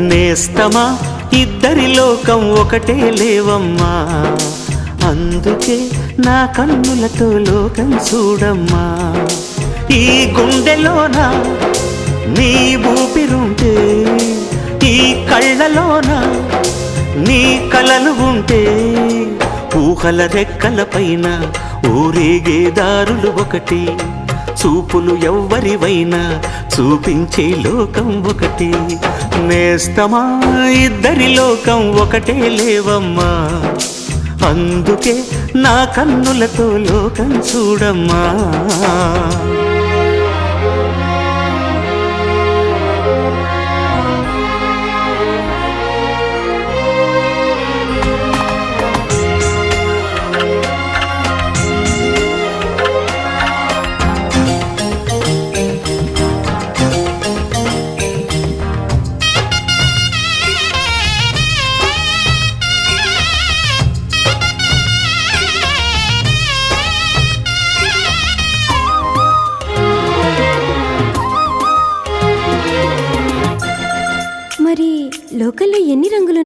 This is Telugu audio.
నేస్తమా ఇద్దరి లోకం ఒకటే లేవమ్మా, అందుకే నా కన్నులతో లోకం చూడమ్మా. ఈ గుండెలోన నీ ఊపిరుంటే, ఈ కళ్ళలోన నీ కలలు ఉంటే, ఊహల రెక్కల పైన ఊరేగే దారులు ఒకటి, చూపులు ఎవ్వరివైనా చూపించే లోకం ఒకటి. నేస్తమా ఇద్దరి లోకం ఒకటే లేవమ్మా, అందుకే నా కన్నులతో లోకం చూడమ్మా. మరి లోకల్లో ఎన్ని రంగులు